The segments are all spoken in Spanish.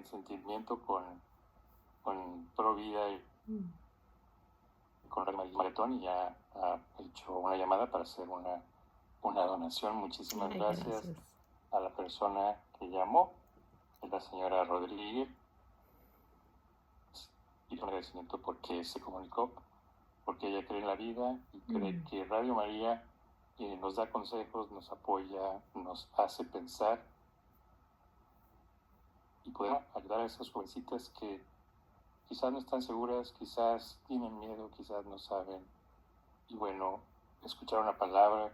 sentimiento con Pro Vida y con Radio Maratón, y ya ha hecho una llamada para hacer una donación. Muchísimas gracias a la persona que llamó, la señora Rodríguez, y un agradecimiento porque se comunicó, porque ella cree en la vida y cree que Radio María nos da consejos, nos apoya, nos hace pensar y poder ayudar a esas jovencitas que quizás no están seguras, quizás tienen miedo, quizás no saben. Y bueno, escuchar una palabra,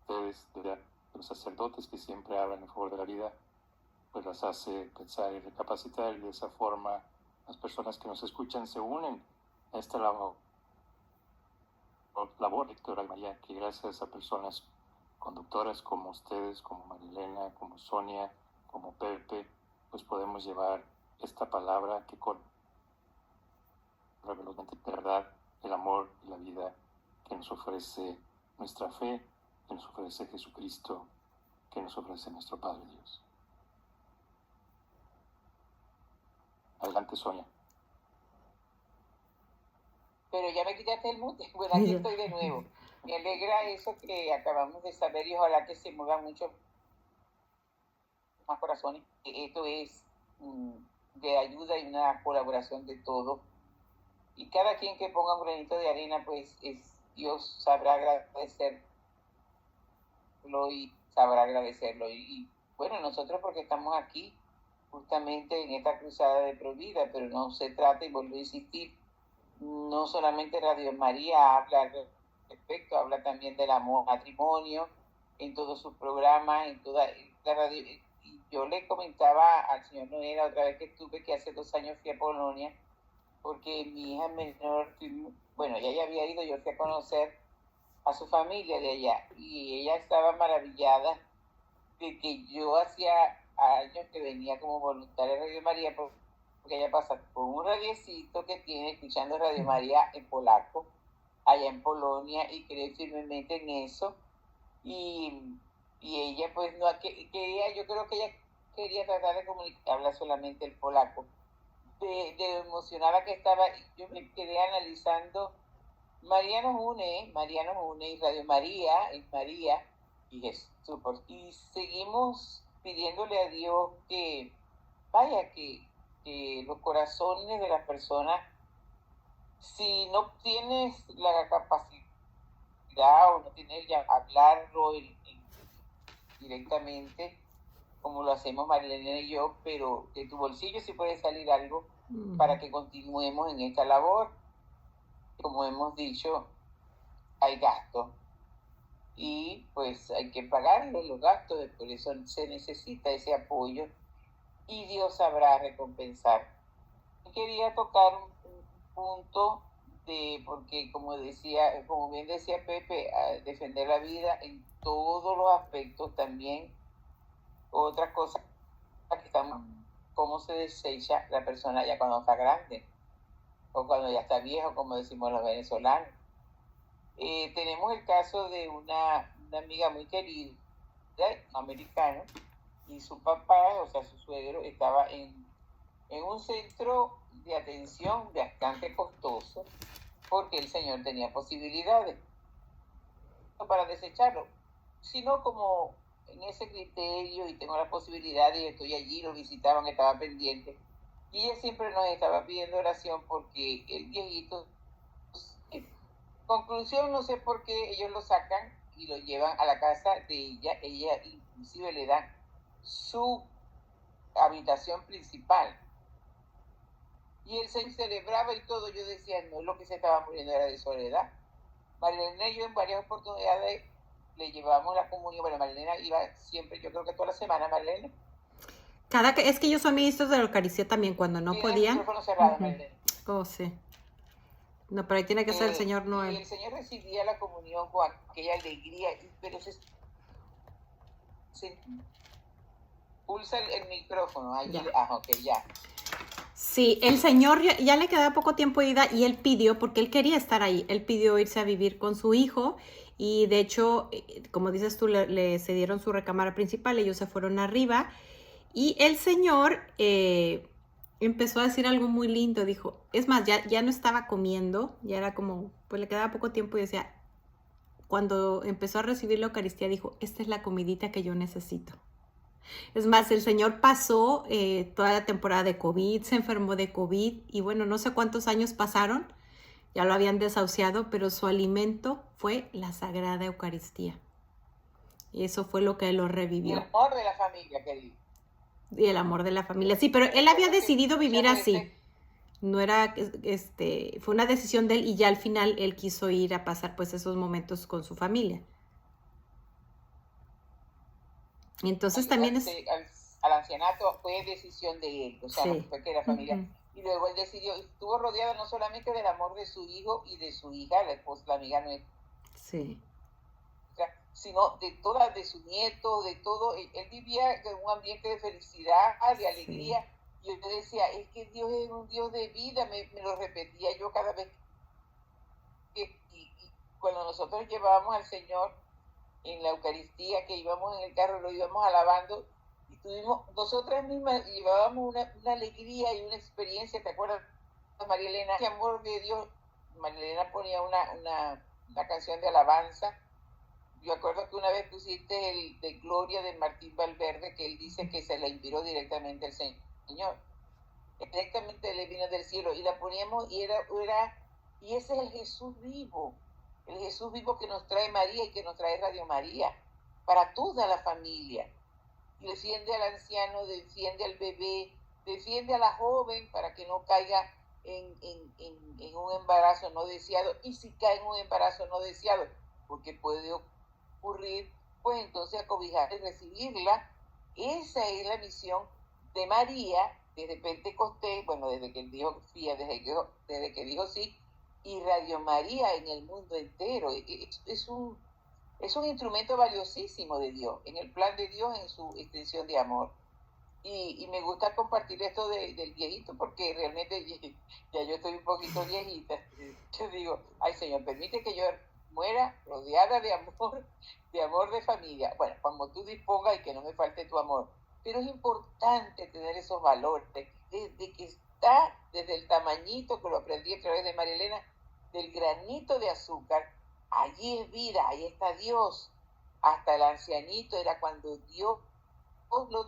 ustedes, de los sacerdotes que siempre hablan en favor de la vida, pues las hace pensar y recapacitar, y de esa forma las personas que nos escuchan se unen a esta labor electoral María, que gracias a personas conductoras como ustedes, como Marilena, como Sonia, como Pepe, pues podemos llevar esta palabra que con velozmente, verdad, el amor y la vida que nos ofrece nuestra fe, que nos ofrece Jesucristo, que nos ofrece nuestro Padre Dios. Adelante, Sonia. Pero ya me quitaste el mute. Bueno, aquí estoy de nuevo. Me alegra eso que acabamos de saber, y ojalá que se muevan mucho más corazones. Esto es de ayuda y una colaboración de todos. Y cada quien que ponga un granito de arena, pues Dios sabrá agradecerlo y sabrá agradecerlo. Y bueno, nosotros porque estamos aquí justamente en esta cruzada de Provida, pero no se trata, y vuelvo a insistir, no solamente Radio María habla al respecto, habla también del amor, matrimonio, en todos sus programas, en toda la radio. Y yo le comentaba al señor Noel otra vez que estuve, que hace 2 años fui a Polonia, porque mi hija menor, bueno, ella ya había ido, yo fui a conocer a su familia de allá, y ella estaba maravillada de que yo hacía años que venía como voluntaria de Radio María, porque ella pasa por un radiecito que tiene escuchando Radio María en polaco, allá en Polonia, y cree firmemente en eso. Y ella pues no quería, yo creo que ella quería tratar de comunicar, habla solamente el polaco, de lo emocionada que estaba. Yo me quedé analizando. María nos une, y Radio María es María y Jesús. Y seguimos pidiéndole a Dios que, vaya, que los corazones de las personas, si no tienes la capacidad o no tienes ya hablarlo directamente, como lo hacemos Marilena y yo, pero de tu bolsillo sí puede salir algo para que continuemos en esta labor. Como hemos dicho, hay gastos y pues hay que pagarlos los gastos, por eso se necesita ese apoyo y Dios sabrá recompensar. Quería tocar un punto porque como bien decía Pepe, defender la vida en todos los aspectos también. Otra cosa que estamos, cómo se desecha la persona ya cuando está grande o cuando ya está viejo, como decimos los venezolanos. Tenemos el caso de una amiga muy querida, americano, y su papá, o sea, su suegro, estaba en un centro de atención bastante costoso, porque el señor tenía posibilidades para desecharlo, sino como en ese criterio, y tengo la posibilidad, y estoy allí, lo visitaban, estaba pendiente, y ella siempre nos estaba pidiendo oración porque el viejito, conclusión, no sé por qué ellos lo sacan y lo llevan a la casa de ella inclusive le dan su habitación principal, y él se celebraba y todo. Yo decía, no, lo que se estaba muriendo era de soledad. Marilena y yo en varias oportunidades le llevábamos la comunión. Bueno, Marilena iba siempre, yo creo que toda la semana, Marilena. Es que ellos son ministros de la Eucaristía también, cuando no podían. El micrófono cerrado, Marilena. Oh, sí. No, pero ahí tiene que ser el señor Noel. Y el señor recibía la comunión con aquella alegría, pero se pulsa el micrófono. Ahí, ok, ya. Sí, el señor ya le quedaba poco tiempo de ida y él pidió, porque él quería estar ahí, él pidió irse a vivir con su hijo y de hecho, como dices tú, le cedieron su recámara principal, ellos se fueron arriba Y el Señor empezó a decir algo muy lindo, dijo, es más, ya no estaba comiendo, ya era como, pues le quedaba poco tiempo y decía, cuando empezó a recibir la Eucaristía, dijo, esta es la comidita que yo necesito. Es más, el Señor pasó toda la temporada de COVID, se enfermó de COVID y bueno, no sé cuántos años pasaron, ya lo habían desahuciado, pero su alimento fue la Sagrada Eucaristía. Y eso fue lo que lo Y el revivió. amor de la familia, querido. Y el amor de la familia. Sí, pero él había decidido vivir así. No era, fue una decisión de él y ya al final él quiso ir a pasar pues esos momentos con su familia. Y entonces también es... Al ancianato fue decisión de él, o sea, Sí. no fue que la familia... Y luego él decidió, estuvo rodeado no solamente del amor de su hijo y de su hija, la esposa, la amiga nuestra, Sí. sino de su nieto, de todo. Él vivía en un ambiente de felicidad, de alegría. Sí. Y yo decía, es que Dios es un Dios de vida, me lo repetía yo cada vez y cuando nosotros llevábamos al Señor en la Eucaristía, que íbamos en el carro, lo íbamos alabando, y nosotras mismas llevábamos una alegría y una experiencia. ¿Te acuerdas, María Elena? Ese amor de Dios. María Elena ponía una canción de alabanza. Yo acuerdo que una vez pusiste el de Gloria de Martín Valverde, que él dice que se la inspiró directamente el Señor. Directamente le vino del cielo, y la poníamos, y y ese es el Jesús vivo que nos trae María y que nos trae Radio María, para toda la familia. Y defiende al anciano, defiende al bebé, defiende a la joven para que no caiga en un embarazo no deseado. Y si cae en un embarazo no deseado, porque puede ocurrir, pues entonces acobijar y recibirla. Esa es la misión de María desde Pentecostés, bueno, desde que dijo sí, desde que dijo sí, y Radio María en el mundo entero. Es un instrumento valiosísimo de Dios, en el plan de Dios, en su extensión de amor. Y me gusta compartir esto del viejito, porque realmente ya yo estoy un poquito viejita. Yo digo, ay Señor, permite que yo muera rodeada de amor de familia. Bueno, como tú dispongas y que no me falte tu amor. Pero es importante tener esos valores, de que está desde el tamañito, que lo aprendí a través de María Elena, del granito de azúcar. Allí es vida, ahí está Dios. Hasta el ancianito era cuando Dios lo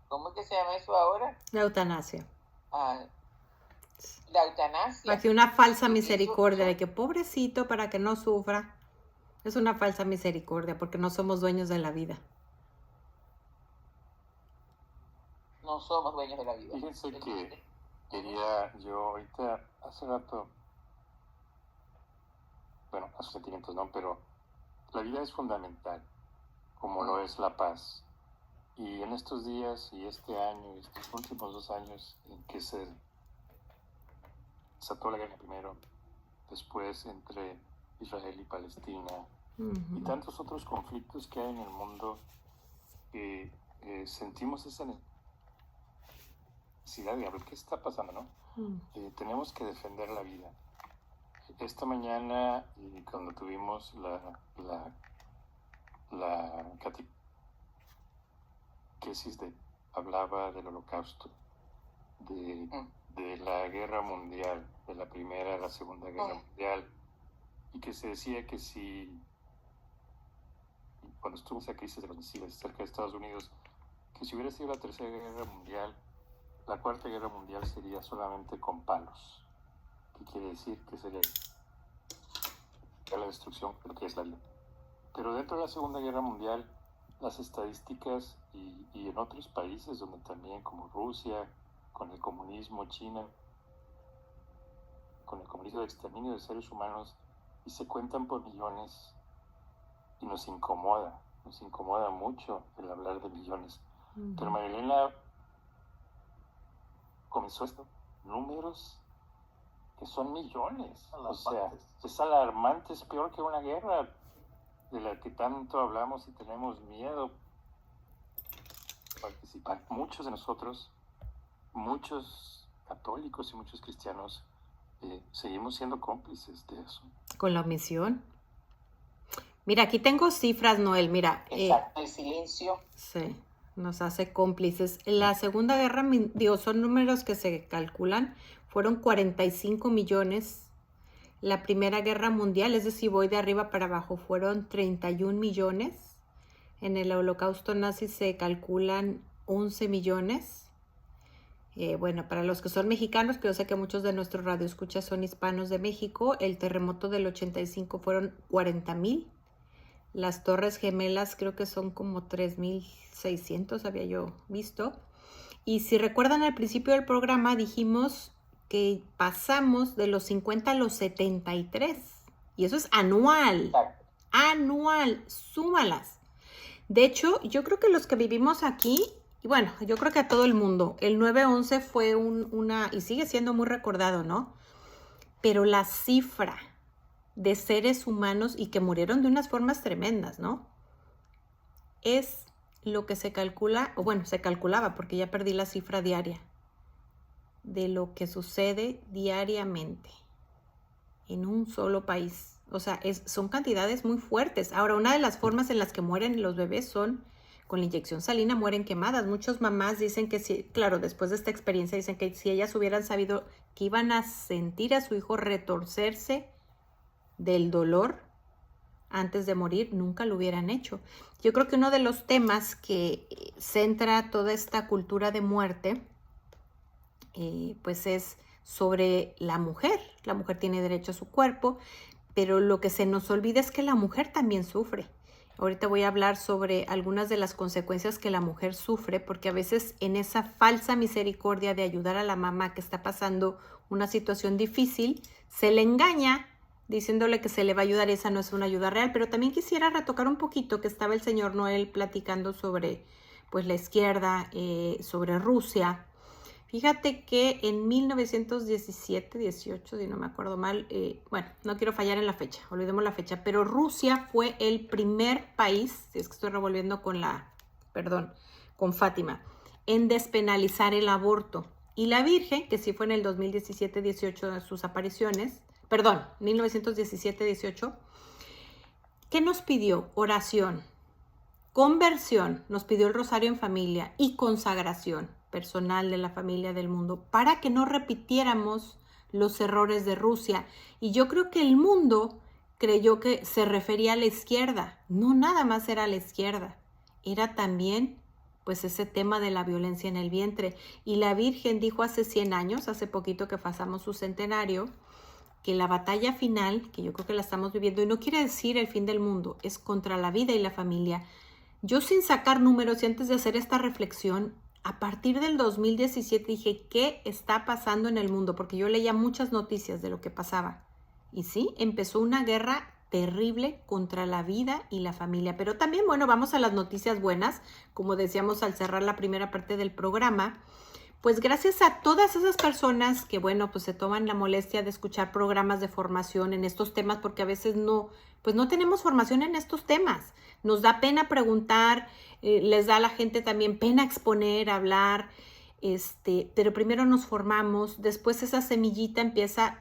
¿cómo es que se llama eso ahora? La eutanasia. La eutanasia. Aquí una falsa misericordia de que pobrecito para que no sufra. Es una falsa misericordia porque no somos dueños de la vida. No somos dueños de la vida. Fíjense que quería yo ahorita, hace rato, bueno, a sus sentimientos no, pero la vida es fundamental, como lo es la paz. Y en estos días y este año y estos últimos 2 años en que se desató la guerra primero, después entre Israel y Palestina, y tantos otros conflictos que hay en el mundo, que sentimos esa necesidad de ver qué está pasando, ¿no? Tenemos que defender la vida. Esta mañana, cuando tuvimos la catequesis hablaba del Holocausto, de la guerra mundial, de la primera, la segunda guerra mundial, y que se decía que cuando estuvo esa crisis de los misiles cerca de Estados Unidos, que si hubiera sido la tercera guerra mundial, la cuarta guerra mundial sería solamente con palos. ¿Qué quiere decir? Que sería la destrucción de lo que es la vida. Pero dentro de la Segunda Guerra Mundial, las estadísticas y en otros países donde también, como Rusia, con el comunismo, China, con el comunismo de exterminio de seres humanos, y se cuentan por millones, y nos incomoda mucho el hablar de millones. Pero María Elena comenzó esto, números que son millones, o sea, es alarmante, es peor que una guerra de la que tanto hablamos y tenemos miedo participar. Muchos de nosotros, muchos católicos y muchos cristianos, seguimos siendo cómplices de eso. Con la omisión. Mira, aquí tengo cifras, Noel, mira. Exacto, el silencio. Sí. nos hace cómplices. La Segunda Guerra, son números que se calculan, fueron 45 millones. La Primera Guerra Mundial, es decir, voy de arriba para abajo, fueron 31 millones. En el Holocausto nazi se calculan 11 millones. Bueno, para los que son mexicanos, que yo sé que muchos de nuestros radioescuchas son hispanos de México, el terremoto del 85 fueron 40,000. Las Torres Gemelas creo que son como 3,600, había yo visto. Y si recuerdan al principio del programa dijimos que pasamos de los 50 a los 73. Y eso es anual. Anual, súmalas. De hecho, yo creo que los que vivimos aquí, y bueno, yo creo que a todo el mundo, el 9/11 fue y sigue siendo muy recordado, ¿no? Pero la cifra de seres humanos y que murieron de unas formas tremendas, ¿no? Es lo que se calcula, o bueno, se calculaba porque ya perdí la cifra diaria, de lo que sucede diariamente en un solo país. O sea, son cantidades muy fuertes. Ahora, una de las formas en las que mueren los bebés son con la inyección salina, mueren quemadas. Muchas mamás dicen que sí, claro, después de esta experiencia dicen que si ellas hubieran sabido que iban a sentir a su hijo retorcerse del dolor antes de morir, nunca lo hubieran hecho. Yo creo que uno de los temas que centra toda esta cultura de muerte, pues es sobre la mujer. La mujer tiene derecho a su cuerpo, pero lo que se nos olvida es que la mujer también sufre. Ahorita voy a hablar sobre algunas de las consecuencias que la mujer sufre, porque a veces en esa falsa misericordia de ayudar a la mamá que está pasando una situación difícil, se le engaña diciéndole que se le va a ayudar. Esa no es una ayuda real. Pero también quisiera retocar un poquito que estaba el señor Noel platicando sobre pues la izquierda, sobre Rusia. Fíjate que en 1917, 18, si no me acuerdo mal, bueno, no quiero fallar en la fecha, olvidemos la fecha, pero Rusia fue el primer país, si es que estoy revolviendo con Fátima, en despenalizar el aborto. Y la Virgen, que sí fue en el 2017-18 sus apariciones, 1917-18, ¿qué nos pidió? Oración, conversión, nos pidió el rosario en familia y consagración personal de la familia del mundo para que no repitiéramos los errores de Rusia. Y yo creo que el mundo creyó que se refería a la izquierda. No nada más era la izquierda, era también pues ese tema de la violencia en el vientre. Y la Virgen dijo hace 100 años, hace poquito que pasamos su centenario, que la batalla final, que yo creo que la estamos viviendo, y no quiere decir el fin del mundo, es contra la vida y la familia. Yo, sin sacar números y antes de hacer esta reflexión, a partir del 2017 dije, ¿qué está pasando en el mundo? Porque yo leía muchas noticias de lo que pasaba. Y sí, empezó una guerra terrible contra la vida y la familia. Pero también, bueno, vamos a las noticias buenas. Como decíamos al cerrar la primera parte del programa, pues gracias a todas esas personas que, bueno, pues se toman la molestia de escuchar programas de formación en estos temas, porque a veces no tenemos formación en estos temas. Nos da pena preguntar, les da a la gente también pena exponer, hablar, pero primero nos formamos, después esa semillita empieza,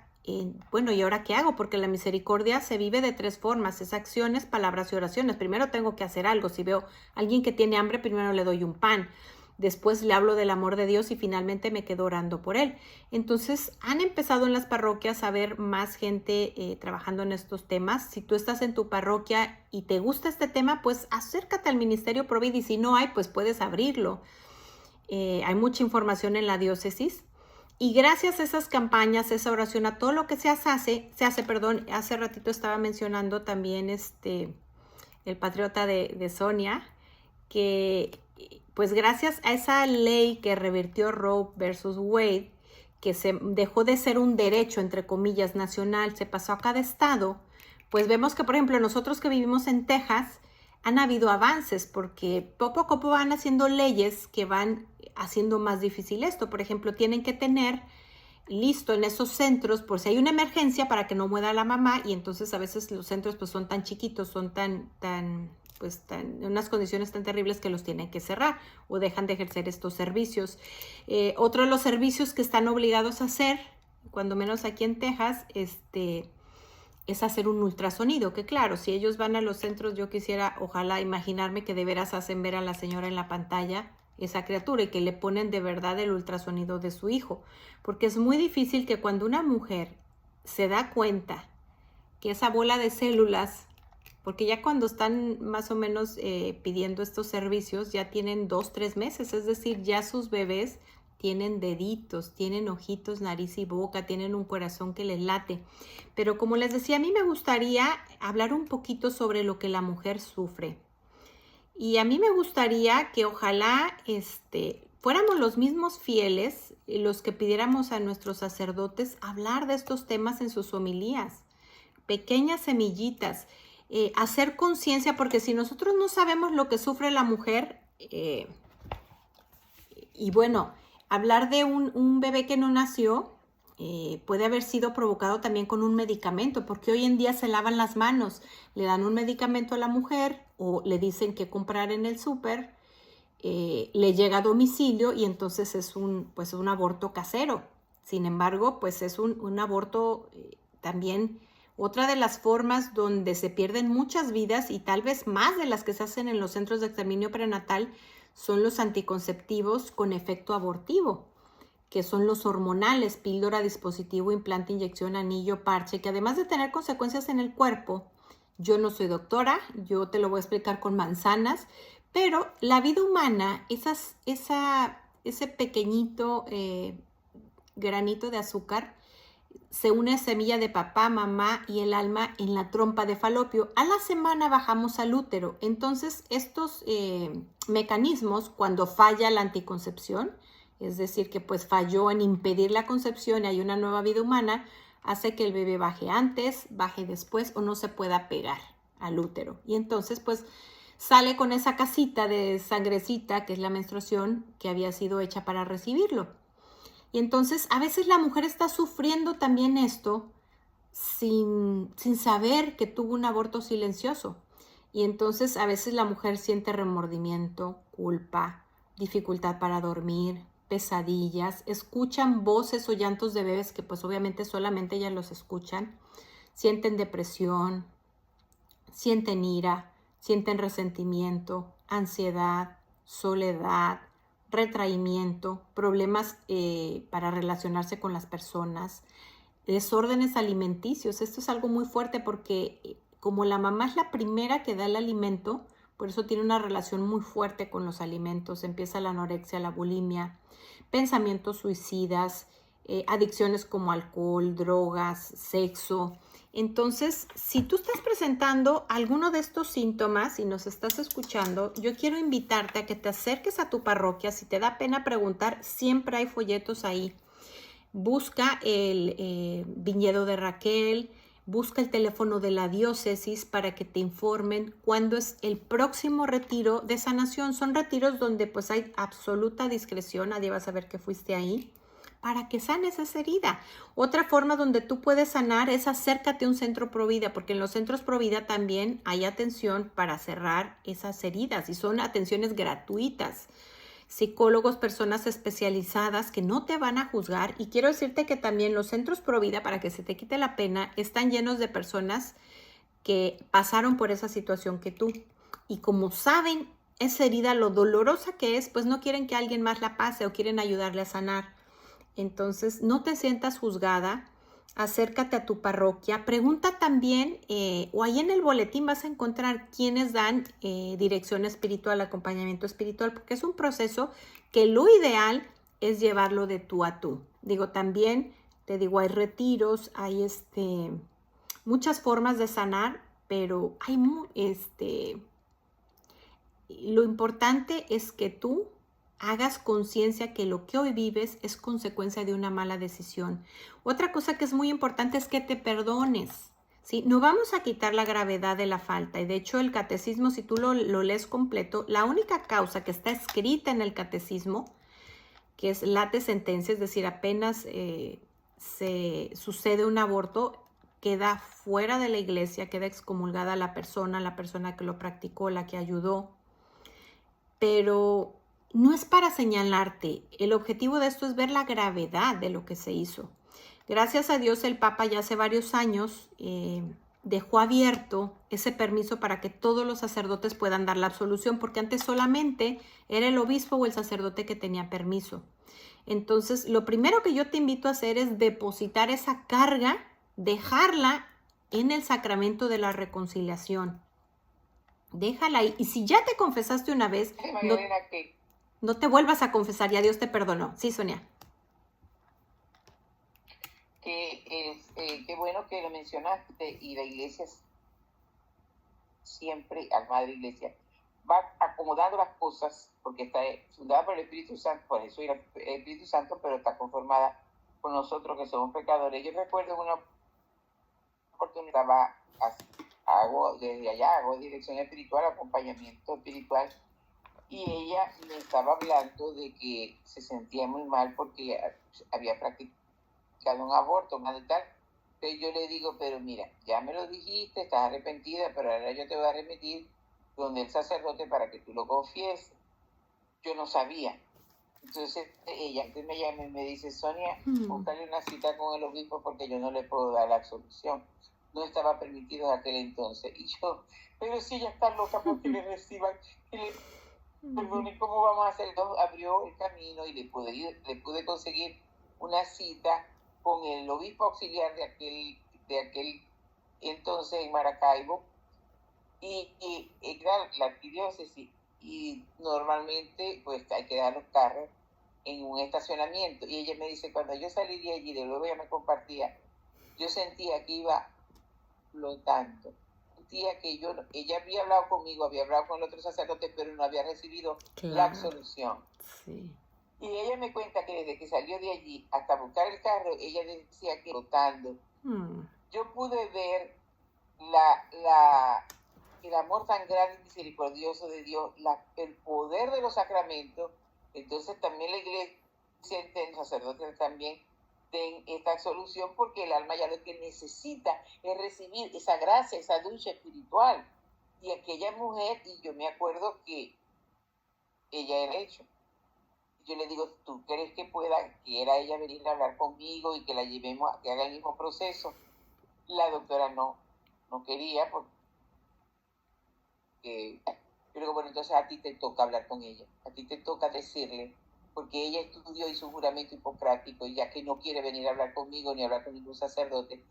bueno, ¿y ahora qué hago? Porque la misericordia se vive de 3 formas, es acciones, palabras y oraciones. Primero tengo que hacer algo. Si veo a alguien que tiene hambre, primero le doy un pan. Después le hablo del amor de Dios y finalmente me quedo orando por él. Entonces han empezado en las parroquias a ver más gente trabajando en estos temas. Si tú estás en tu parroquia y te gusta este tema, pues acércate al Ministerio Provida, y si no hay, pues puedes abrirlo. Hay mucha información en la diócesis. Y gracias a esas campañas, esa oración, a todo lo que se hace, hace ratito estaba mencionando también el patriota de Sonia, que pues gracias a esa ley que revirtió Roe versus Wade, que se dejó de ser un derecho, entre comillas, nacional, se pasó a cada estado, pues vemos que, por ejemplo, nosotros que vivimos en Texas, han habido avances, porque poco a poco van haciendo leyes que van haciendo más difícil esto. Por ejemplo, tienen que tener listo en esos centros por si hay una emergencia para que no muera la mamá, y entonces a veces los centros pues son tan chiquitos, son tan en unas condiciones tan terribles que los tienen que cerrar o dejan de ejercer estos servicios. Otro de los servicios que están obligados a hacer, cuando menos aquí en Texas, es hacer un ultrasonido, que claro, si ellos van a los centros, yo quisiera, ojalá imaginarme que de veras hacen ver a la señora en la pantalla esa criatura y que le ponen de verdad el ultrasonido de su hijo, porque es muy difícil que cuando una mujer se da cuenta que esa bola de células, porque ya cuando están más o menos pidiendo estos servicios, ya tienen 2, 3 meses, es decir, ya sus bebés tienen deditos, tienen ojitos, nariz y boca, tienen un corazón que les late. Pero como les decía, a mí me gustaría hablar un poquito sobre lo que la mujer sufre. Y a mí me gustaría que ojalá fuéramos los mismos fieles, los que pidiéramos a nuestros sacerdotes hablar de estos temas en sus homilías. Pequeñas semillitas, hacer conciencia, porque si nosotros no sabemos lo que sufre la mujer, y bueno, hablar de un bebé que no nació puede haber sido provocado también con un medicamento, porque hoy en día se lavan las manos, le dan un medicamento a la mujer o le dicen que comprar en el súper, le llega a domicilio y entonces es un aborto casero. Sin embargo, pues es un aborto también otra de las formas donde se pierden muchas vidas y tal vez más de las que se hacen en los centros de exterminio prenatal son los anticonceptivos con efecto abortivo, que son los hormonales, píldora, dispositivo, implante, inyección, anillo, parche, que además de tener consecuencias en el cuerpo, yo no soy doctora, yo te lo voy a explicar con manzanas, pero la vida humana, ese pequeñito granito de azúcar, se une a semilla de papá, mamá y el alma en la trompa de falopio. A la semana bajamos al útero. Entonces, estos mecanismos, cuando falla la anticoncepción, es decir, que pues falló en impedir la concepción y hay una nueva vida humana, hace que el bebé baje antes, baje después o no se pueda pegar al útero. Y entonces, pues, sale con esa casita de sangrecita, que es la menstruación, que había sido hecha para recibirlo. Y entonces a veces la mujer está sufriendo también esto sin saber que tuvo un aborto silencioso. Y entonces a veces la mujer siente remordimiento, culpa, dificultad para dormir, pesadillas, escuchan voces o llantos de bebés que pues obviamente solamente ellas los escuchan, sienten depresión, sienten ira, sienten resentimiento, ansiedad, soledad, retraimiento, problemas para relacionarse con las personas, desórdenes alimenticios. Esto es algo muy fuerte porque como la mamá es la primera que da el alimento, por eso tiene una relación muy fuerte con los alimentos. Empieza la anorexia, la bulimia, pensamientos suicidas, adicciones como alcohol, drogas, sexo. Entonces, si tú estás presentando alguno de estos síntomas y nos estás escuchando, yo quiero invitarte a que te acerques a tu parroquia. Si te da pena preguntar, siempre hay folletos ahí. Busca el viñedo de Raquel, busca el teléfono de la diócesis para que te informen cuándo es el próximo retiro de sanación. Son retiros donde pues hay absoluta discreción, nadie va a saber que fuiste ahí, para que sanes esa herida. Otra forma donde tú puedes sanar es acércate a un centro Provida, porque en los centros Provida también hay atención para cerrar esas heridas y son atenciones gratuitas. Psicólogos, personas especializadas que no te van a juzgar. Y quiero decirte que también los centros Provida, para que se te quite la pena, están llenos de personas que pasaron por esa situación que tú. Y como saben esa herida, lo dolorosa que es, pues no quieren que alguien más la pase o quieren ayudarle a sanar. Entonces, no te sientas juzgada, acércate a tu parroquia, pregunta también, o ahí en el boletín vas a encontrar quienes dan dirección espiritual, acompañamiento espiritual, porque es un proceso que lo ideal es llevarlo de tú a tú. Digo, también, te digo, hay retiros, hay muchas formas de sanar, pero hay lo importante es que tú hagas conciencia que lo que hoy vives es consecuencia de una mala decisión. Otra cosa que es muy importante es que te perdones, ¿sí? No vamos a quitar la gravedad de la falta. Y de hecho el catecismo, si tú lo lees completo, la única causa que está escrita en el catecismo, que es late sentencia, es decir, apenas se sucede un aborto, queda fuera de la iglesia, queda excomulgada la persona que lo practicó, la que ayudó. Pero no es para señalarte. El objetivo de esto es ver la gravedad de lo que se hizo. Gracias a Dios el Papa ya hace varios años dejó abierto ese permiso para que todos los sacerdotes puedan dar la absolución, porque antes solamente era el obispo o el sacerdote que tenía permiso. Entonces, lo primero que yo te invito a hacer es depositar esa carga, dejarla en el sacramento de la reconciliación. Déjala ahí. Y si ya te confesaste una vez, no te vuelvas a confesar, ya Dios te perdonó. Sí, Sonia. Qué bueno que lo mencionaste, y la iglesia siempre, al Madre Iglesia, va acomodando las cosas porque está fundada por el Espíritu Santo, por eso era el Espíritu Santo, pero está conformada con nosotros que somos pecadores. Yo recuerdo una oportunidad, desde allá hago dirección espiritual, acompañamiento espiritual, y ella me estaba hablando de que se sentía muy mal porque había practicado un aborto, más de tal. Entonces yo le digo, pero mira, ya me lo dijiste, estás arrepentida, pero ahora yo te voy a remitir donde el sacerdote para que tú lo confieses. Yo no sabía. Entonces ella me llama y me dice, Sonia, búscale una cita con el obispo porque yo no le puedo dar la absolución. No estaba permitido en aquel entonces. Y yo, pero si ella está loca porque le reciban, que le perdone, ¿cómo vamos a hacer? Entonces abrió el camino y le pude conseguir una cita con el obispo auxiliar de aquel entonces en Maracaibo, y claro, la arquidiócesis, y normalmente pues hay que dar los carros en un estacionamiento, y ella me dice, cuando yo salí de allí, de luego ella me compartía, yo sentía que iba flotando, sentía que ella había hablado conmigo, había hablado con el otro sacerdote, pero no había recibido la absolución. Sí. Y ella me cuenta que desde que salió de allí hasta buscar el carro, ella decía que flotando. Yo pude ver el amor tan grande y misericordioso de Dios, el poder de los sacramentos. Entonces también la iglesia, los sacerdotes también, den esta absolución, porque el alma ya lo que necesita es recibir esa gracia, esa ducha espiritual. Y aquella mujer, y yo me acuerdo que ella era hecho. Yo le digo, ¿tú crees que quiera ella venir a hablar conmigo y que la llevemos a que haga el mismo proceso? La doctora no quería, porque yo digo, bueno, entonces a ti te toca hablar con ella, a ti te toca decirle, porque ella estudió, hizo un juramento hipocrático, y ya que no quiere venir a hablar conmigo ni hablar con ningún sacerdote,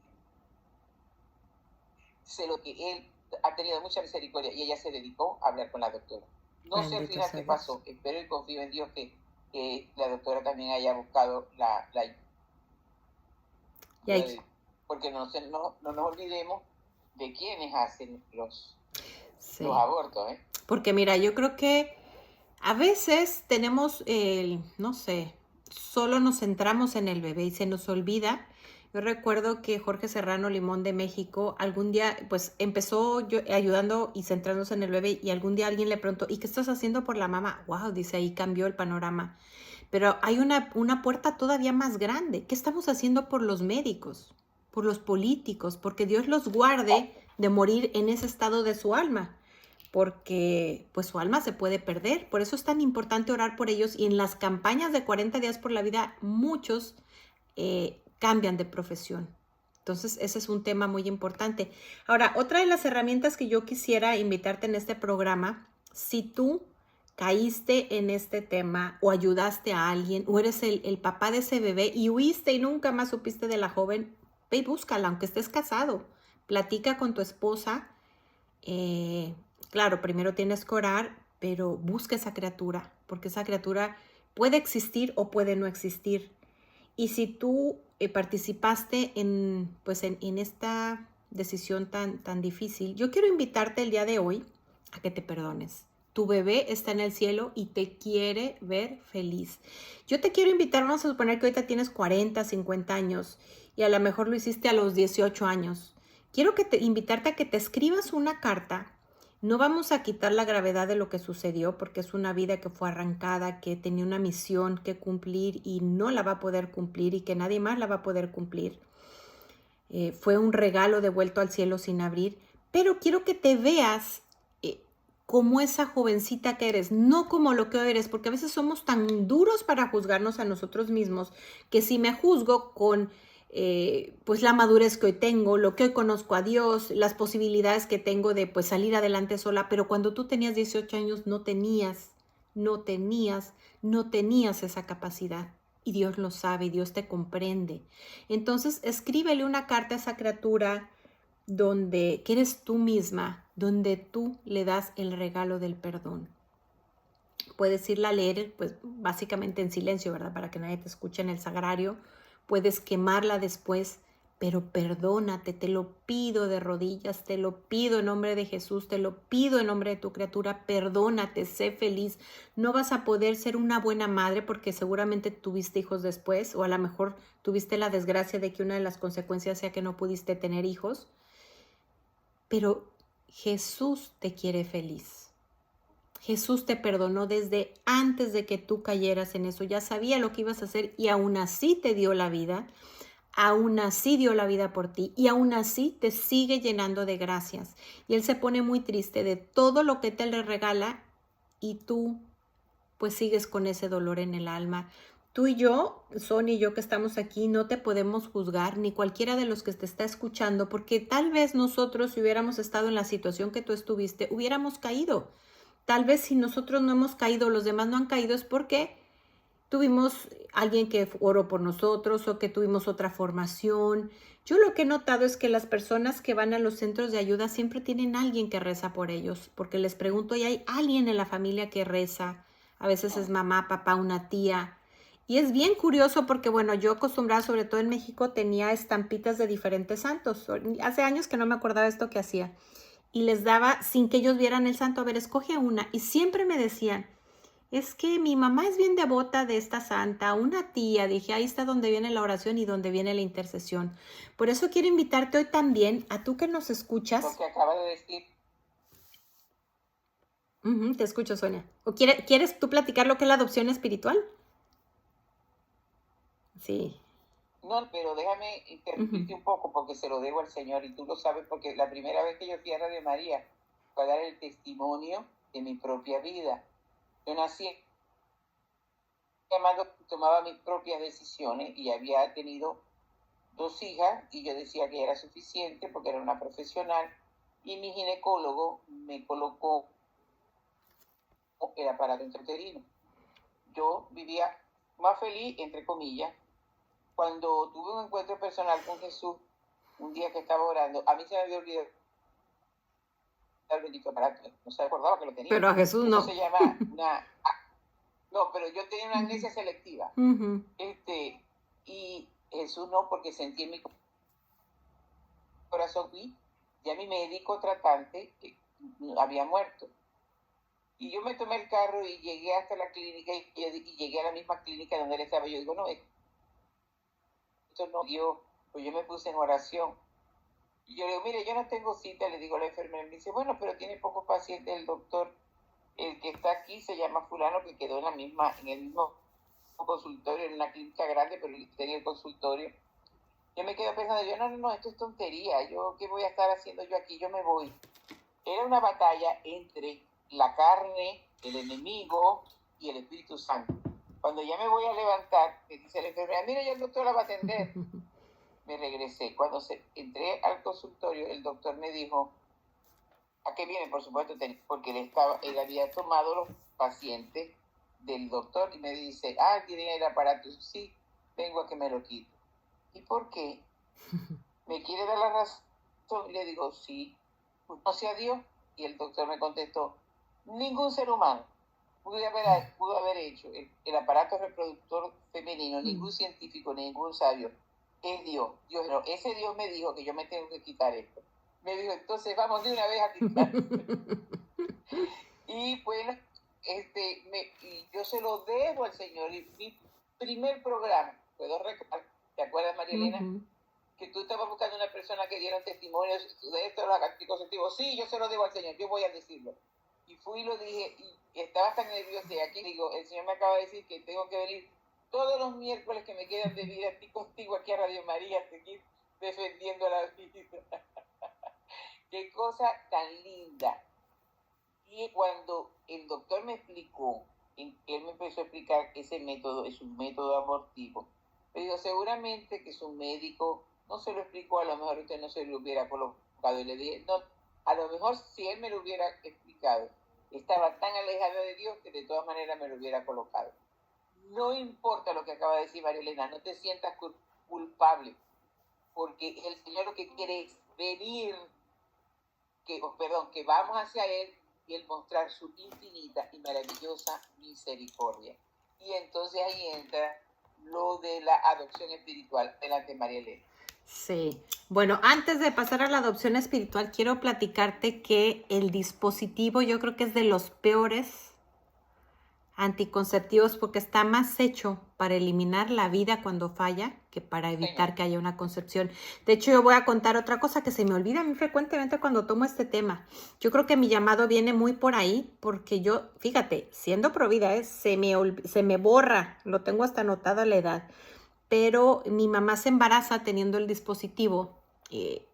sé lo que él ha tenido mucha misericordia, y ella se dedicó a hablar con la doctora. No sé al final qué pasó, espero y confío en Dios que la doctora también haya buscado porque no nos olvidemos de quienes hacen los abortos, ¿eh? Porque mira, yo creo que a veces tenemos, no sé, solo nos centramos en el bebé y se nos olvida. Yo recuerdo que Jorge Serrano Limón de México algún día pues empezó ayudando y centrándose en el bebé, y algún día alguien le preguntó, ¿y qué estás haciendo por la mamá? Wow, dice, ahí cambió el panorama. Pero hay una puerta todavía más grande. ¿Qué estamos haciendo por los médicos, por los políticos? Porque Dios los guarde de morir en ese estado de su alma, porque pues su alma se puede perder. Por eso es tan importante orar por ellos, y en las campañas de 40 días por la vida muchos cambian de profesión. Entonces ese es un tema muy importante. Ahora, otra de las herramientas que yo quisiera invitarte en este programa, si tú caíste en este tema o ayudaste a alguien o eres el papá de ese bebé y huiste y nunca más supiste de la joven, ve y búscala, aunque estés casado. Platica con tu esposa. Claro, primero tienes que orar, pero busca esa criatura, porque esa criatura puede existir o puede no existir. Y si tú participaste en esta decisión tan difícil, yo quiero invitarte el día de hoy a que te perdones. Tu bebé está en el cielo y te quiere ver feliz. Yo te quiero invitar, vamos a suponer que ahorita tienes 40, 50 años y a lo mejor lo hiciste a los 18 años. Quiero invitarte a que te escribas una carta. No vamos a quitar la gravedad de lo que sucedió, porque es una vida que fue arrancada, que tenía una misión que cumplir y no la va a poder cumplir, y que nadie más la va a poder cumplir. Fue un regalo devuelto al cielo sin abrir, pero quiero que te veas como esa jovencita que eres, no como lo que eres, porque a veces somos tan duros para juzgarnos a nosotros mismos, que si me juzgo con pues la madurez que hoy tengo, lo que hoy conozco a Dios, las posibilidades que tengo de pues salir adelante sola, pero cuando tú tenías 18 años no tenías esa capacidad. Y Dios lo sabe y Dios te comprende. Entonces escríbele una carta a esa criatura que eres tú misma, donde tú le das el regalo del perdón. Puedes irla a leer, pues básicamente en silencio, ¿verdad? Para que nadie te escuche en el sagrario. Puedes quemarla después, pero perdónate, te lo pido de rodillas, te lo pido en nombre de Jesús, te lo pido en nombre de tu criatura, perdónate, sé feliz. No vas a poder ser una buena madre porque seguramente tuviste hijos después, o a lo mejor tuviste la desgracia de que una de las consecuencias sea que no pudiste tener hijos, pero Jesús te quiere feliz. Jesús te perdonó desde antes de que tú cayeras en eso. Ya sabía lo que ibas a hacer y aún así te dio la vida. Aún así dio la vida por ti y aún así te sigue llenando de gracias. Y Él se pone muy triste de todo lo que te le regala y tú pues sigues con ese dolor en el alma. Tú y yo, Sonia y yo que estamos aquí, no te podemos juzgar, ni cualquiera de los que te está escuchando, porque tal vez nosotros, si hubiéramos estado en la situación que tú estuviste, hubiéramos caído. Tal vez si nosotros no hemos caído, los demás no han caído, es porque tuvimos alguien que oró por nosotros o que tuvimos otra formación. Yo lo que he notado es que las personas que van a los centros de ayuda siempre tienen alguien que reza por ellos, porque les pregunto, ¿y hay alguien en la familia que reza? A veces es mamá, papá, una tía. Y es bien curioso porque, bueno, yo acostumbrada, sobre todo en México, tenía estampitas de diferentes santos. Hace años que no me acordaba esto que hacía. Y les daba, sin que ellos vieran el santo, a ver, escoge una. Y siempre me decían, es que mi mamá es bien devota de esta santa, una tía. Dije, ahí está donde viene la oración y donde viene la intercesión. Por eso quiero invitarte hoy también, a tú que nos escuchas. Lo que acaba de decir. Te escucho, Sonia. ¿O quieres tú platicar lo que es la adopción espiritual? Sí. No, pero déjame interrumpirte un poco porque se lo debo al Señor y tú lo sabes porque la primera vez que yo fui a Radio María fue a dar el testimonio de mi propia vida. Yo nací llamando, tomaba mis propias decisiones y había tenido 2 hijas y yo decía que era suficiente porque era una profesional y mi ginecólogo me colocó el aparato intrauterino. Yo vivía más feliz, entre comillas, cuando tuve un encuentro personal con Jesús, un día que estaba orando. A mí se me había olvidado el bendito aparato, no se acordaba que lo tenía. Pero a Jesús no. Eso se llama no, pero yo tenía una amnesia selectiva. Y Jesús no, porque sentí en mi corazón y ya mi médico tratante había muerto. Y yo me tomé el carro y llegué hasta la clínica y llegué a la misma clínica donde él estaba. Yo digo, no, esto no dio. Pues yo me puse en oración. Y yo le digo, mire, yo no tengo cita, le digo a la enfermera. Me dice, bueno, pero tiene pocos pacientes el doctor. El que está aquí se llama fulano, que quedó en el mismo consultorio, en una clínica grande, pero tenía el consultorio. Yo me quedo pensando, no, esto es tontería. ¿Qué voy a estar haciendo yo aquí? Yo me voy. Era una batalla entre la carne, el enemigo y el Espíritu Santo. Cuando ya me voy a levantar, me dice la enfermera, mira, ya el doctor la va a atender. Me regresé. Cuando entré al consultorio, el doctor me dijo, ¿a qué viene? Por supuesto, porque él había tomado los pacientes del doctor y me dice, tiene el aparato. Sí, vengo a que me lo quite. ¿Y por qué? ¿Me quiere dar la razón? Y le digo, sí, no sea Dios. Y el doctor me contestó, ningún ser humano pudo haber hecho el aparato reproductor femenino, ningún científico, ningún sabio. Es Dios. No, ese Dios me dijo que yo me tengo que quitar esto. Me dijo, entonces vamos de una vez a quitar. Y bueno, y yo se lo debo al Señor. Y mi primer programa, ¿puedo recordar? ¿Te acuerdas, María Elena? Que tú estabas buscando una persona que diera testimonios de esto, los anticonceptivos. Sí, yo se lo debo al Señor, yo voy a decirlo. Y fui y lo dije, y estaba tan nerviosa. Y aquí digo, el Señor me acaba de decir que tengo que venir todos los miércoles que me quedan de vida contigo aquí a Radio María, seguir defendiendo la vida. Qué cosa tan linda. Y cuando el doctor me explicó, él me empezó a explicar ese método, es un método abortivo. Le digo, seguramente que su médico no se lo explicó, a lo mejor usted no se lo hubiera colocado. Y le dije, no, a lo mejor si él me lo hubiera explicado, estaba tan alejada de Dios que de todas maneras me lo hubiera colocado. No importa lo que acaba de decir María Elena, no te sientas culpable, porque el Señor lo que quiere es venir, que vamos hacia Él y Él mostrar su infinita y maravillosa misericordia. Y entonces ahí entra lo de la adopción espiritual. Delante, María Elena. Sí. Bueno, antes de pasar a la adopción espiritual, quiero platicarte que el dispositivo yo creo que es de los peores anticonceptivos porque está más hecho para eliminar la vida cuando falla que para evitar que haya una concepción. De hecho, yo voy a contar otra cosa que se me olvida muy frecuentemente cuando tomo este tema. Yo creo que mi llamado viene muy por ahí porque yo, fíjate, siendo provida, se me borra, lo tengo hasta anotado a la edad, pero mi mamá se embaraza teniendo el dispositivo,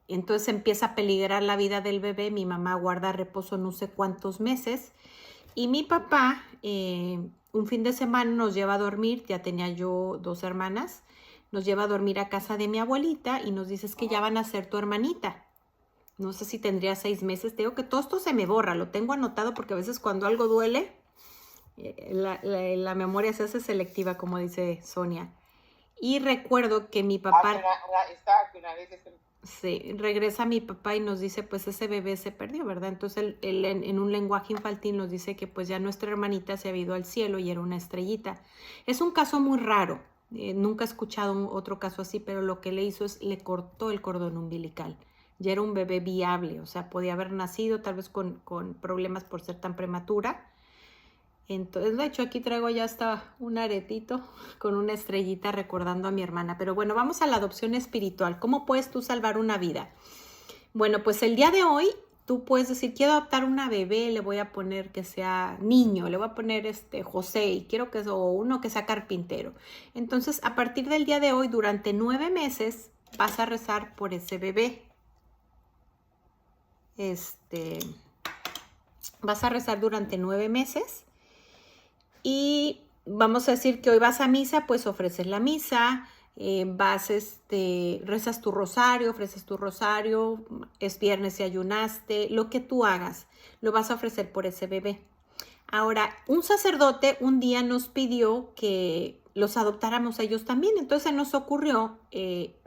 entonces empieza a peligrar la vida del bebé, mi mamá guarda reposo no sé cuántos meses. Y mi papá, un fin de semana nos lleva a dormir, ya tenía yo 2 hermanas, nos lleva a dormir a casa de mi abuelita y nos dice es que ya van a ser tu hermanita. No sé si tendría 6 meses, te digo que todo esto se me borra, lo tengo anotado porque a veces cuando algo duele, la memoria se hace selectiva, como dice Sonia. Y recuerdo que mi papá... Sí, regresa mi papá y nos dice, pues ese bebé se perdió, ¿verdad? Entonces él en un lenguaje infantil nos dice que pues ya nuestra hermanita se había ido al cielo y era una estrellita. Es un caso muy raro, nunca he escuchado otro caso así, pero lo que le hizo es le cortó el cordón umbilical. Ya era un bebé viable, o sea, podía haber nacido tal vez con problemas por ser tan prematura. Entonces, de hecho, aquí traigo ya hasta un aretito con una estrellita recordando a mi hermana. Pero bueno, vamos a la adopción espiritual. ¿Cómo puedes tú salvar una vida? Bueno, pues el día de hoy tú puedes decir, quiero adoptar una bebé, le voy a poner que sea niño, le voy a poner José y quiero que o uno que sea carpintero. Entonces, a partir del día de hoy, durante 9 meses, vas a rezar por ese bebé. Vas a rezar durante 9 meses. Y vamos a decir que hoy vas a misa, pues ofreces la misa, rezas tu rosario, es viernes y ayunaste, lo que tú hagas, lo vas a ofrecer por ese bebé. Ahora, un sacerdote un día nos pidió que los adoptáramos a ellos también, entonces nos ocurrió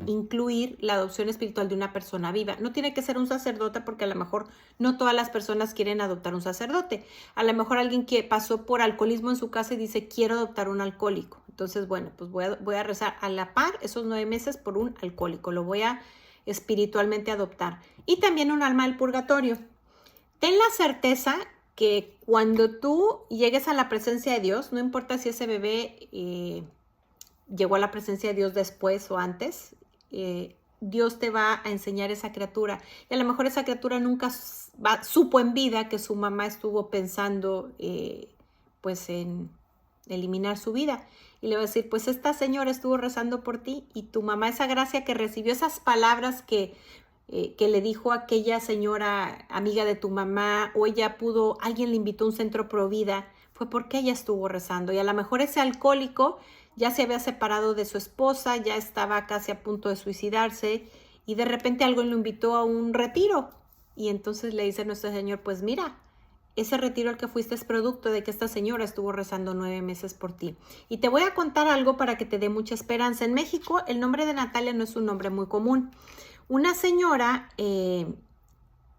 incluir la adopción espiritual de una persona viva. No tiene que ser un sacerdote porque a lo mejor no todas las personas quieren adoptar un sacerdote. A lo mejor alguien que pasó por alcoholismo en su casa y dice, quiero adoptar un alcohólico. Entonces, bueno, pues voy a rezar a la par esos 9 meses por un alcohólico. Lo voy a espiritualmente adoptar. Y también un alma del purgatorio. Ten la certeza que cuando tú llegues a la presencia de Dios, no importa si ese bebé llegó a la presencia de Dios después o antes, Dios te va a enseñar esa criatura. Y a lo mejor esa criatura nunca supo en vida que su mamá estuvo pensando pues en eliminar su vida. Y le va a decir, pues esta señora estuvo rezando por ti y tu mamá, esa gracia que recibió, esas palabras que le dijo a aquella señora amiga de tu mamá, o alguien le invitó a un centro Provida, fue porque ella estuvo rezando. Y a lo mejor ese alcohólico ya se había separado de su esposa, ya estaba casi a punto de suicidarse, y de repente alguien lo invitó a un retiro. Y entonces le dice a nuestro Señor, pues mira, ese retiro al que fuiste es producto de que esta señora estuvo rezando 9 meses por ti. Y te voy a contar algo para que te dé mucha esperanza. En México, el nombre de Natalia no es un nombre muy común. Una señora,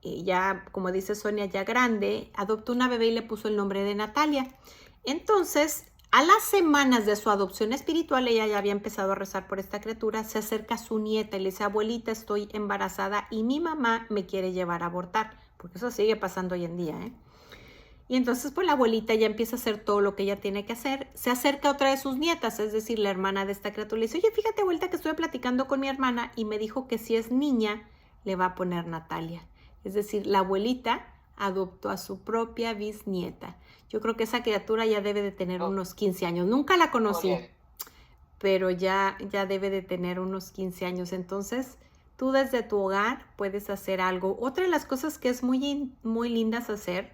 ya como dice Sonia, ya grande, adoptó una bebé y le puso el nombre de Natalia. Entonces, a las semanas de su adopción espiritual, ella ya había empezado a rezar por esta criatura, se acerca a su nieta y le dice, abuelita, estoy embarazada y mi mamá me quiere llevar a abortar, porque eso sigue pasando hoy en día, ¿eh? Y entonces pues la abuelita ya empieza a hacer todo lo que ella tiene que hacer. Se acerca a otra de sus nietas, es decir, la hermana de esta criatura. Le dice, oye, fíjate, abuelita, que estuve platicando con mi hermana y me dijo que si es niña, le va a poner Natalia. Es decir, la abuelita adoptó a su propia bisnieta. Yo creo que esa criatura ya debe de tener unos 15 años. Nunca la conocí, pero ya debe de tener unos 15 años. Entonces, tú desde tu hogar puedes hacer algo. Otra de las cosas que es muy, muy lindas hacer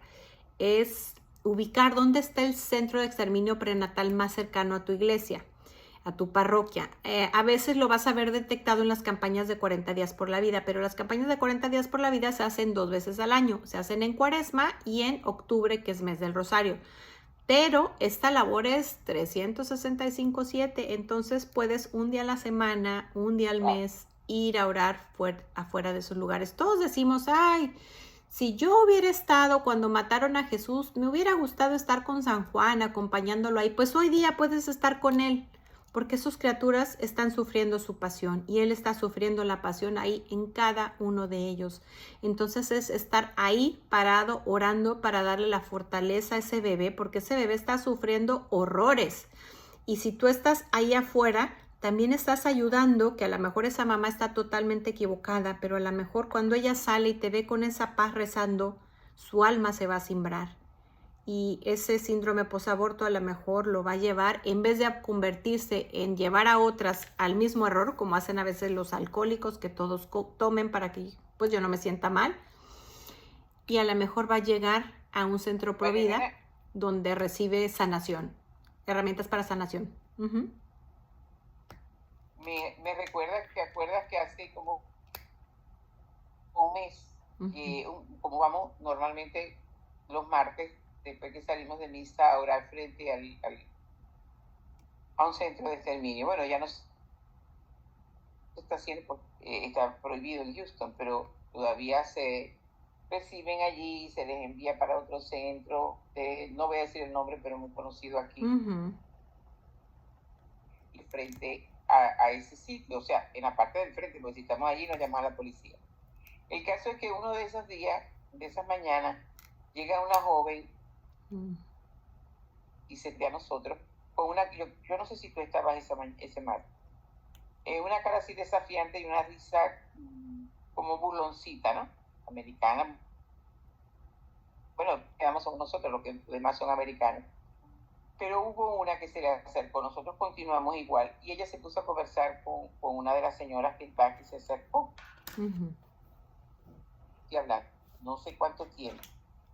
es ubicar dónde está el centro de exterminio prenatal más cercano a tu iglesia. a tu parroquia. A veces lo vas a ver detectado en las campañas de 40 días por la vida, pero las campañas de 40 días por la vida se hacen 2 veces al año. Se hacen en Cuaresma y en octubre, que es mes del Rosario. Pero esta labor es 365/7, entonces puedes un día a la semana, un día al mes, ir a orar afuera de esos lugares. Todos decimos, ay, si yo hubiera estado cuando mataron a Jesús, me hubiera gustado estar con San Juan, acompañándolo ahí. Pues hoy día puedes estar con él, porque sus criaturas están sufriendo su pasión y él está sufriendo la pasión ahí en cada uno de ellos. Entonces es estar ahí parado, orando para darle la fortaleza a ese bebé, porque ese bebé está sufriendo horrores. Y si tú estás ahí afuera, también estás ayudando, que a lo mejor esa mamá está totalmente equivocada, pero a lo mejor cuando ella sale y te ve con esa paz rezando, su alma se va a simbrar. Y ese síndrome posaborto a lo mejor lo va a llevar, en vez de convertirse en llevar a otras al mismo error, como hacen a veces los alcohólicos, que todos tomen para que pues yo no me sienta mal, y a lo mejor va a llegar a un centro Provida donde recibe sanación, herramientas para sanación. Uh-huh. Me recuerda que acuerdas que hace como un mes, como vamos normalmente los martes, después que salimos de misa a orar frente a un centro de exterminio. Bueno, ya no se está haciendo, está prohibido en Houston, pero todavía se reciben allí, se les envía para otro centro, no voy a decir el nombre, pero muy conocido aquí, y frente a ese sitio, o sea, en la parte del frente, porque si estamos allí nos llama a la policía. El caso es que uno de esos días, de esas mañanas, llega una joven y se ve a nosotros con una, yo no sé si tú estabas ese martes, una cara así desafiante y una risa como burloncita, ¿no? Americana. Bueno, quedamos somos nosotros, los que demás son americanos. Pero hubo una que se le acercó, nosotros continuamos igual, y ella se puso a conversar con una de las señoras que se acercó. Y hablar, no sé cuánto tiempo.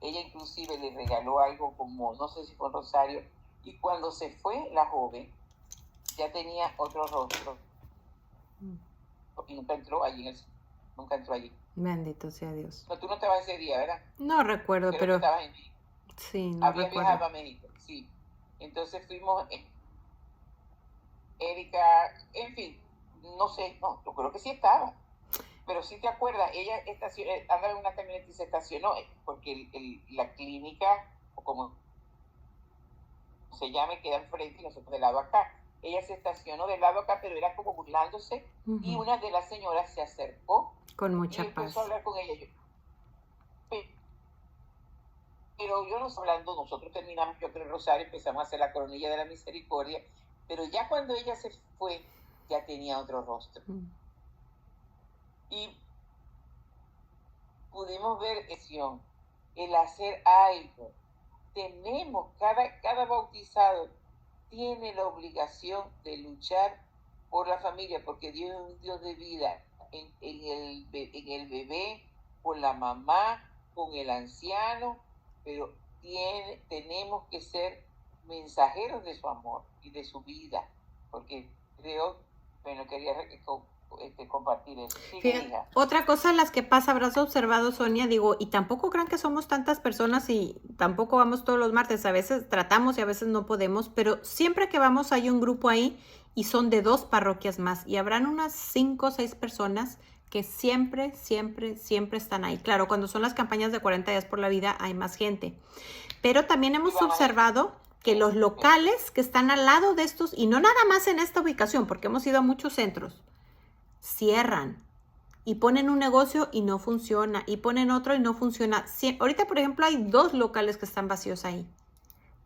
Ella inclusive le regaló algo como, no sé si fue un rosario, y cuando se fue la joven, ya tenía otro rostro. Y nunca entró allí, nunca entró allí. Bendito sea Dios. No, tú no estabas ese día, ¿verdad? No recuerdo, pero... pero... estabas en México. Sí, no había recuerdo. Viajado a México, sí. Entonces fuimos, Erika, en fin, no sé, no, yo creo que sí estaba. Pero sí te acuerdas, ella andaba en una camioneta y se estacionó, porque la clínica, o como se llame, queda enfrente y nosotros del lado acá. Ella se estacionó del lado acá, pero era como burlándose, y una de las señoras se acercó con mucha y empezó paz a hablar con ella. Pero yo no estoy hablando, nosotros terminamos, yo creo, el rosario, empezamos a hacer la coronilla de la misericordia, pero ya cuando ella se fue, ya tenía otro rostro. Y pudimos ver el hacer algo. Tenemos, cada bautizado tiene la obligación de luchar por la familia, porque Dios es un Dios de vida en el bebé, con la mamá, con el anciano, pero tenemos que ser mensajeros de su amor y de su vida, porque creo, bueno, quería compartir eso. Sí, fíjate, otra cosa las que pasa, habrás observado, Sonia, digo, y tampoco crean que somos tantas personas y tampoco vamos todos los martes, a veces tratamos y a veces no podemos, pero siempre que vamos hay un grupo ahí y son de 2 parroquias más y habrán unas 5 o 6 personas que siempre están ahí. Claro, cuando son las campañas de 40 días por la vida hay más gente, pero también hemos observado que los locales que están al lado de estos, y no nada más en esta ubicación, porque hemos ido a muchos centros, cierran y ponen un negocio y no funciona, y ponen otro y no funciona. Ahorita, por ejemplo, hay 2 locales que están vacíos ahí.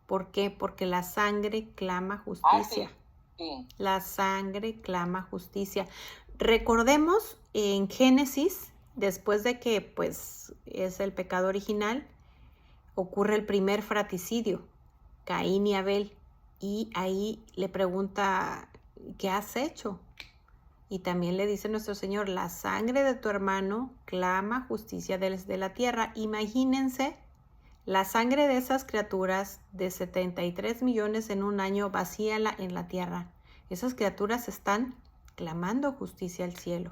¿Por qué? Porque la sangre clama justicia. Sí. La sangre clama justicia. Recordemos en Génesis, después de que pues es el pecado original, ocurre el primer fratricidio, Caín y Abel, y ahí le pregunta, ¿qué has hecho? Y también le dice nuestro Señor, la sangre de tu hermano clama justicia desde la tierra. Imagínense la sangre de esas criaturas de 73 millones en un año, vacíala en la tierra. Esas criaturas están clamando justicia al cielo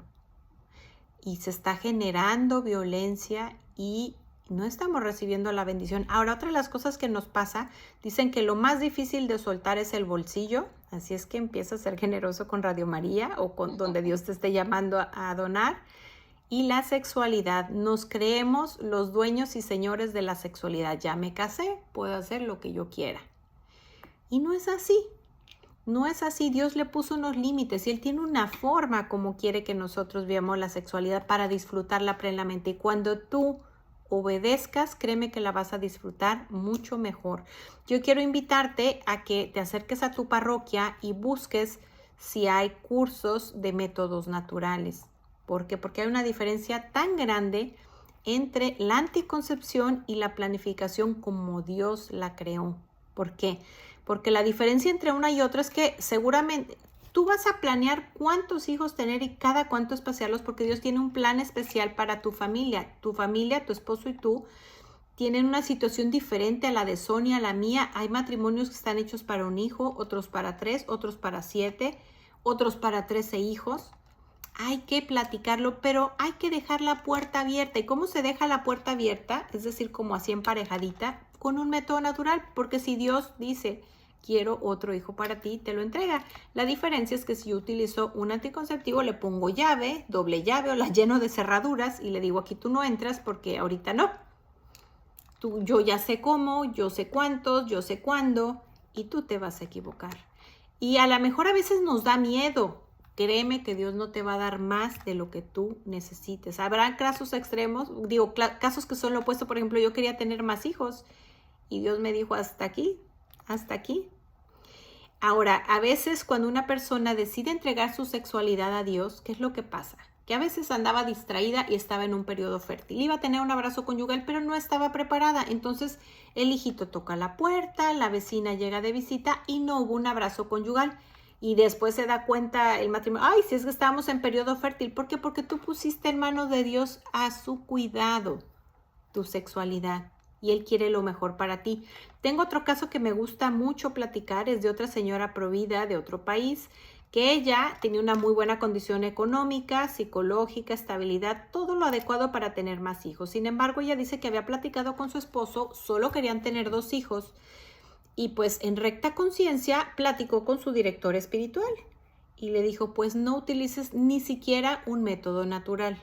y se está generando violencia y no estamos recibiendo la bendición. Ahora, otra de las cosas que nos pasa, dicen que lo más difícil de soltar es el bolsillo, así es que empieza a ser generoso con Radio María o con donde Dios te esté llamando a donar. Y la sexualidad, nos creemos los dueños y señores de la sexualidad. Ya me casé, puedo hacer lo que yo quiera. Y no es así. No es así, Dios le puso unos límites y Él tiene una forma como quiere que nosotros veamos la sexualidad para disfrutarla plenamente. Y cuando tú obedezcas, créeme que la vas a disfrutar mucho mejor. Yo quiero invitarte a que te acerques a tu parroquia y busques si hay cursos de métodos naturales. ¿Por qué? Porque hay una diferencia tan grande entre la anticoncepción y la planificación como Dios la creó. ¿Por qué? Porque la diferencia entre una y otra es que seguramente tú vas a planear cuántos hijos tener y cada cuánto espaciarlos porque Dios tiene un plan especial para tu familia. Tu familia, tu esposo y tú tienen una situación diferente a la de Sonia, a la mía. Hay matrimonios que están hechos para un hijo, otros para 3, otros para 7, otros para 13 hijos. Hay que platicarlo, pero hay que dejar la puerta abierta. ¿Y cómo se deja la puerta abierta? Es decir, como así emparejadita, con un método natural. Porque si Dios dice, quiero otro hijo para ti, te lo entrega. La diferencia es que si yo utilizo un anticonceptivo, le pongo llave, doble llave o la lleno de cerraduras y le digo, aquí tú no entras porque ahorita no. Yo ya sé cómo, yo sé cuántos, yo sé cuándo y tú te vas a equivocar. Y a lo mejor a veces nos da miedo. Créeme que Dios no te va a dar más de lo que tú necesites. Habrá casos extremos, casos que son lo opuesto. Por ejemplo, yo quería tener más hijos y Dios me dijo hasta aquí, hasta aquí. Ahora, a veces cuando una persona decide entregar su sexualidad a Dios, ¿qué es lo que pasa? Que a veces andaba distraída y estaba en un periodo fértil. Iba a tener un abrazo conyugal, pero no estaba preparada. Entonces, el hijito toca la puerta, la vecina llega de visita y no hubo un abrazo conyugal. Y después se da cuenta el matrimonio, ay, si es que estábamos en periodo fértil. ¿Por qué? Porque tú pusiste en manos de Dios a su cuidado tu sexualidad y Él quiere lo mejor para ti. Tengo otro caso que me gusta mucho platicar, es de otra señora provida de otro país, que ella tenía una muy buena condición económica, psicológica, estabilidad, todo lo adecuado para tener más hijos. Sin embargo, ella dice que había platicado con su esposo, solo querían tener 2 hijos. Y pues en recta conciencia platicó con su director espiritual y le dijo, pues no utilices ni siquiera un método natural.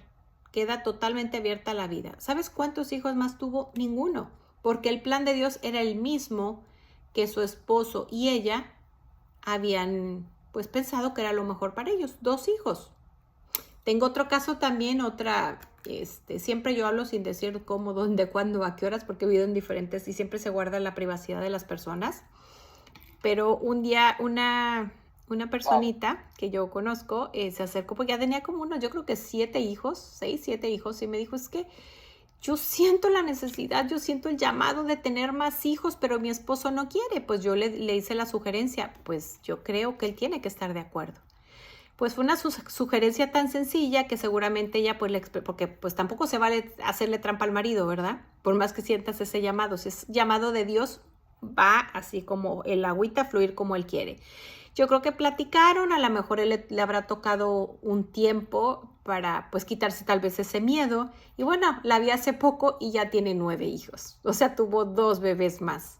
Queda totalmente abierta la vida. ¿Sabes cuántos hijos más tuvo? Ninguno. Porque el plan de Dios era el mismo que su esposo y ella habían pues pensado que era lo mejor para ellos. 2 hijos. Tengo otro caso también, siempre yo hablo sin decir cómo, dónde, cuándo, a qué horas, porque he vivido en diferentes y siempre se guarda la privacidad de las personas. Pero un día una personita que yo conozco se acercó, porque ya tenía como yo creo que 7 hijos, 6, 7 hijos, y me dijo, es que yo siento la necesidad, yo siento el llamado de tener más hijos, pero mi esposo no quiere. Pues yo le hice la sugerencia, pues yo creo que él tiene que estar de acuerdo. Pues fue una sugerencia tan sencilla que seguramente ella, porque pues tampoco se vale hacerle trampa al marido, ¿verdad? Por más que sientas ese llamado. Si es llamado de Dios, va así como el agüita a fluir como Él quiere. Yo creo que platicaron, a lo mejor él le habrá tocado un tiempo para pues quitarse tal vez ese miedo. Y bueno, la vi hace poco y ya tiene 9 hijos. O sea, tuvo 2 bebés más.